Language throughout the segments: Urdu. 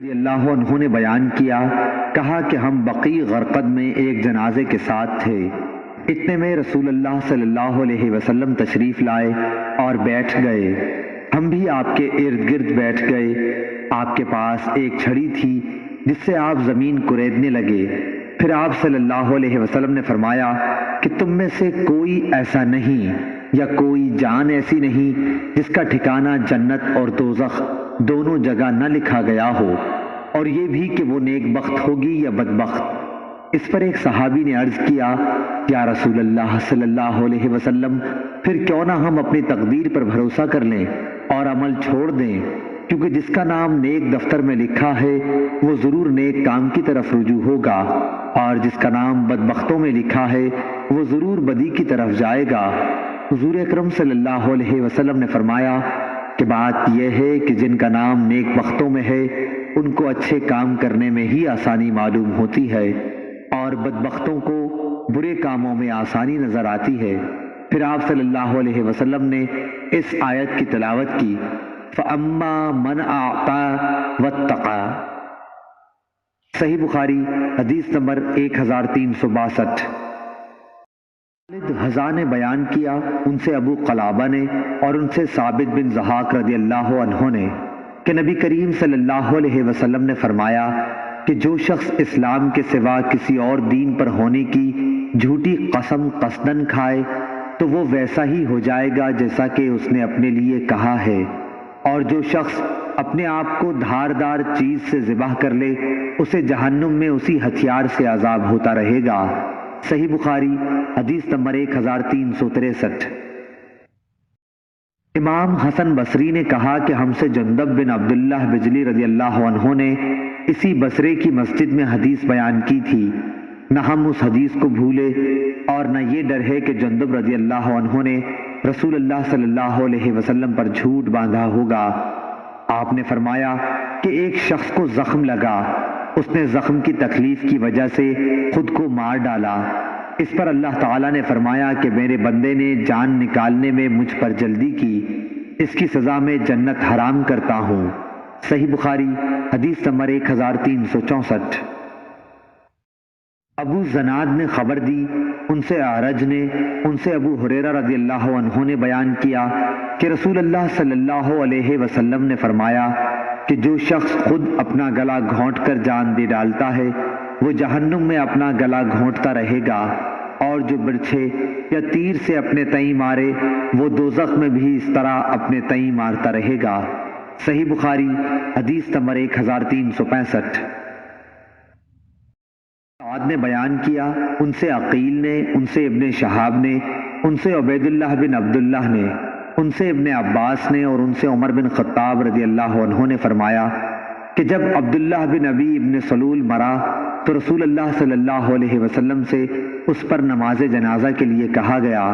رضی اللہ عنہ نے بیان کیا، کہا کہ ہم بقیع غرقد میں ایک جنازے کے ساتھ تھے۔ اتنے میں رسول اللہ صلی اللہ علیہ وسلم تشریف لائے اور بیٹھ گئے۔ ہم بھی آپ کے ارد گرد بیٹھ گئے۔ آپ کے پاس ایک چھڑی تھی جس سے آپ زمین کریدنے لگے۔ پھر آپ صلی اللہ علیہ وسلم نے فرمایا کہ تم میں سے کوئی ایسا نہیں یا کوئی جان ایسی نہیں جس کا ٹھکانہ جنت اور دوزخ دونوں جگہ نہ لکھا گیا ہو، اور یہ بھی کہ وہ نیک بخت ہوگی یا بدبخت۔ اس پر ایک صحابی نے عرض کیا، یا رسول اللہ صلی اللہ علیہ وسلم، پھر کیوں نہ ہم اپنی تقدیر پر بھروسہ کر لیں اور عمل چھوڑ دیں، کیونکہ جس کا نام نیک دفتر میں لکھا ہے وہ ضرور نیک کام کی طرف رجوع ہوگا، اور جس کا نام بدبختوں میں لکھا ہے وہ ضرور بدی کی طرف جائے گا۔ حضور اکرم صلی اللہ علیہ وسلم نے فرمایا کہ بات یہ ہے کہ جن کا نام نیک بختوں میں ہے ان کو اچھے کام کرنے میں ہی آسانی معلوم ہوتی ہے، اور بدبختوں کو برے کاموں میں آسانی نظر آتی ہے۔ پھر آپ صلی اللہ علیہ وسلم نے اس آیت کی تلاوت کی، فَأَمَّا مَنْ أَعْطَى وَاتَّقَى۔ صحیح بخاری حدیث نمبر 1362۔ خالد حذا نے بیان کیا، ان سے ابو قلابہ نے اور ان سے ثابت بن ضحاک رضی اللہ عنہ نے کہ نبی کریم صلی اللہ علیہ وسلم نے فرمایا کہ جو شخص اسلام کے سوا کسی اور دین پر ہونے کی جھوٹی قسم قصدن کھائے تو وہ ویسا ہی ہو جائے گا جیسا کہ اس نے اپنے لیے کہا ہے، اور جو شخص اپنے آپ کو دھاردار چیز سے ذبح کر لے اسے جہنم میں اسی ہتھیار سے عذاب ہوتا رہے گا۔ صحیح بخاری حدیث نمبر 1363۔ امام حسن بصری نے کہا کہ ہم سے جندب بن عبداللہ بجلی رضی اللہ عنہ نے اسی بصرے کی مسجد میں حدیث بیان کی تھی۔ نہ ہم اس حدیث کو بھولے اور نہ یہ ڈر ہے کہ جندب رضی اللہ عنہ نے رسول اللہ صلی اللہ علیہ وسلم پر جھوٹ باندھا ہوگا۔ آپ نے فرمایا کہ ایک شخص کو زخم لگا، اس نے زخم کی تکلیف کی وجہ سے خود کو مار ڈالا۔ اس پر اللہ تعالیٰ نے فرمایا کہ میرے بندے نے جان نکالنے میں مجھ پر جلدی کی، اس کی سزا میں جنت حرام کرتا ہوں۔ صحیح بخاری حدیث نمبر 1364۔ ابو زناد نے خبر دی، ان سے اعرج نے، ان سے ابو ہریرہ رضی اللہ عنہ نے بیان کیا کہ رسول اللہ صلی اللہ علیہ وسلم نے فرمایا کہ جو شخص خود اپنا گلا گھونٹ کر جان دے ڈالتا ہے وہ جہنم میں اپنا گلا گھونٹتا رہے گا، اور جو برچھے یا تیر سے اپنے تئیں مارے وہ دوزخ میں بھی اس طرح اپنے تئیں مارتا رہے گا۔ صحیح بخاری حدیث نمبر 1365۔ سعد نے بیان کیا، ان سے عقیل نے، ان سے ابن شہاب نے، ان سے عبید اللہ بن عبداللہ نے، ان سے ابن عباس نے اور ان سے عمر بن خطاب رضی اللہ عنہ نے فرمایا کہ جب عبداللہ بن ابی ابن سلول مرا تو رسول اللہ صلی اللہ علیہ وسلم سے اس پر نماز جنازہ کے لیے کہا گیا۔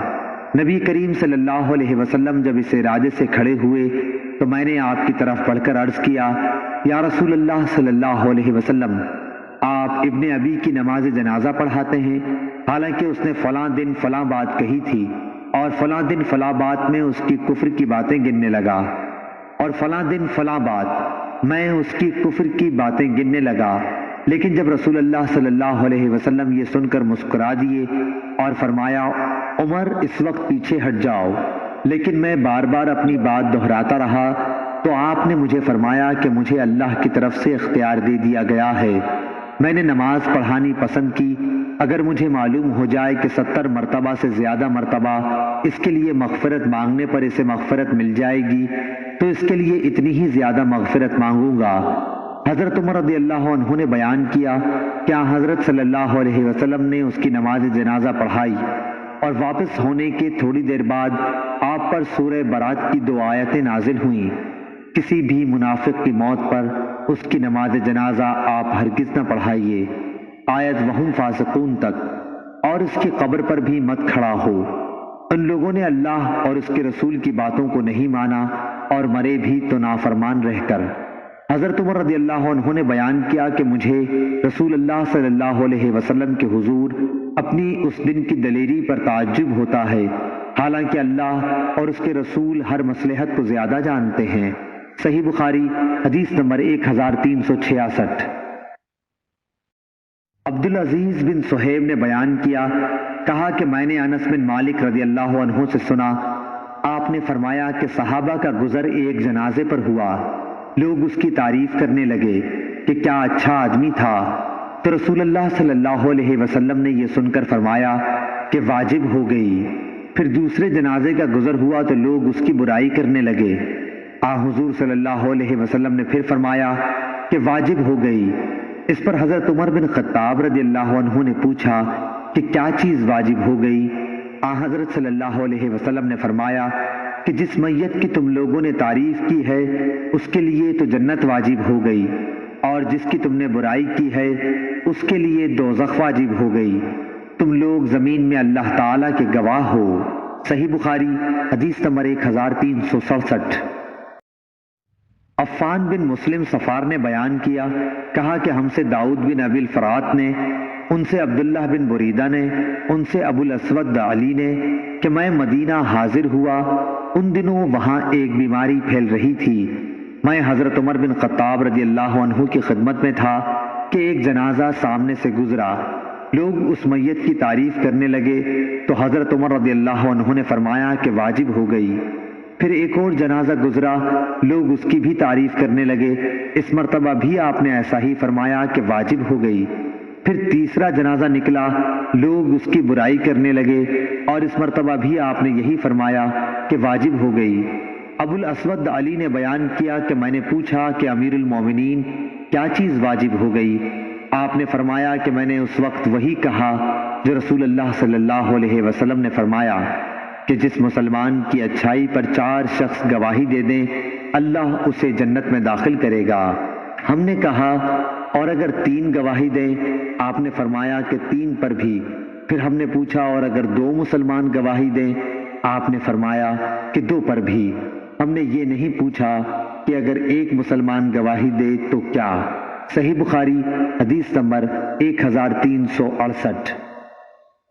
نبی کریم صلی اللہ علیہ وسلم جب اس ارادے سے کھڑے ہوئے تو میں نے آپ کی طرف پڑھ کر عرض کیا، یا رسول اللہ صلی اللہ علیہ وسلم، آپ ابن ابی کی نماز جنازہ پڑھاتے ہیں، حالانکہ اس نے فلاں دن فلاں بات کہی تھی، اور فلاں دن فلاں بات میں اس کی کفر کی باتیں گننے لگا، اور فلاں دن فلاں بات میں اس کی کفر کی باتیں گننے لگا۔ لیکن جب رسول اللہ صلی اللہ علیہ وسلم یہ سن کر مسکرا دیے اور فرمایا، عمر اس وقت پیچھے ہٹ جاؤ، لیکن میں بار بار اپنی بات دہراتا رہا تو آپ نے مجھے فرمایا کہ مجھے اللہ کی طرف سے اختیار دے دیا گیا ہے، میں نے نماز پڑھانی پسند کی، اگر مجھے معلوم ہو جائے کہ 70 مرتبہ سے زیادہ مرتبہ اس کے لیے مغفرت مانگنے پر اسے مغفرت مل جائے گی تو اس کے لیے اتنی ہی زیادہ مغفرت مانگوں گا۔ حضرت عمر رضی اللہ عنہ نے بیان کیا کہ حضرت صلی اللہ علیہ وسلم نے اس کی نماز جنازہ پڑھائی، اور واپس ہونے کے تھوڑی دیر بعد آپ پر سورہ برات کی 2 آیتیں نازل ہوئیں، کسی بھی منافق کی موت پر اس کی نماز جنازہ آپ ہرگز نہ پڑھائیے، آیت وہم فاسقون تک، اور اس کی قبر پر بھی مت کھڑا ہو۔ ان لوگوں نے اللہ اور اس کے رسول کی باتوں کو نہیں مانا اور مرے بھی تو نافرمان رہ کر۔ حضرت عمر رضی اللہ عنہ نے بیان کیا کہ مجھے رسول اللہ صلی اللہ علیہ وسلم کے حضور اپنی اس دن کی دلیری پر تعجب ہوتا ہے، حالانکہ اللہ اور اس کے رسول ہر مصلحت کو زیادہ جانتے ہیں۔ صحیح بخاری حدیث نمبر 1366۔ عبدالعزیز بن صہیب نے بیان کیا، کہا کہ میں نے انس بن مالک رضی اللہ عنہ سے سنا، آپ نے فرمایا کہ صحابہ کا گزر ایک جنازے پر ہوا، لوگ اس کی تعریف کرنے لگے کہ کیا اچھا آدمی تھا، تو رسول اللہ صلی اللہ علیہ وسلم نے یہ سن کر فرمایا کہ واجب ہو گئی۔ پھر دوسرے جنازے کا گزر ہوا تو لوگ اس کی برائی کرنے لگے، حضور صلی اللہ علیہ وسلم نے پھر فرمایا کہ واجب ہو گئی۔ اس پر حضرت عمر بن خطاب رضی اللہ عنہ نے پوچھا کہ کیا چیز واجب ہو گئی؟ حضرت صلی اللہ علیہ وسلم نے فرمایا کہ جس میت کی تم لوگوں نے تعریف کی ہے اس کے لیے تو جنت واجب ہو گئی، اور جس کی تم نے برائی کی ہے اس کے لیے دوزخ واجب ہو گئی۔ تم لوگ زمین میں اللہ تعالیٰ کے گواہ ہو۔ صحیح بخاری حدیث نمبر 1367۔ عفان بن مسلم صفار نے بیان کیا، کہا کہ ہم سے داؤد بن ابی الفرات نے، ان سے عبداللہ بن بریدہ نے، ان سے ابو الاسود علی نے کہ میں مدینہ حاضر ہوا، ان دنوں وہاں ایک بیماری پھیل رہی تھی۔ میں حضرت عمر بن خطاب رضی اللہ عنہ کی خدمت میں تھا کہ ایک جنازہ سامنے سے گزرا، لوگ اس میت کی تعریف کرنے لگے تو حضرت عمر رضی اللہ عنہ نے فرمایا کہ واجب ہو گئی۔ پھر ایک اور جنازہ گزرا، لوگ اس کی بھی تعریف کرنے لگے، اس مرتبہ بھی آپ نے ایسا ہی فرمایا کہ واجب ہو گئی۔ پھر تیسرا جنازہ نکلا، لوگ اس کی برائی کرنے لگے، اور اس مرتبہ بھی آپ نے یہی فرمایا کہ واجب ہو گئی۔ ابو الاسود علی نے بیان کیا کہ میں نے پوچھا کہ امیر المومنین کیا چیز واجب ہو گئی؟ آپ نے فرمایا کہ میں نے اس وقت وہی کہا جو رسول اللہ صلی اللہ علیہ وسلم نے فرمایا کہ جس مسلمان کی اچھائی پر 4 شخص گواہی دے دیں اللہ اسے جنت میں داخل کرے گا۔ ہم نے کہا اور اگر 3 گواہی دیں؟ آپ نے فرمایا کہ 3 پر بھی۔ پھر ہم نے پوچھا اور اگر 2 مسلمان گواہی دیں؟ آپ نے فرمایا کہ 2 پر بھی۔ ہم نے یہ نہیں پوچھا کہ اگر 1 مسلمان گواہی دے تو کیا؟ صحیح بخاری حدیث نمبر 1368۔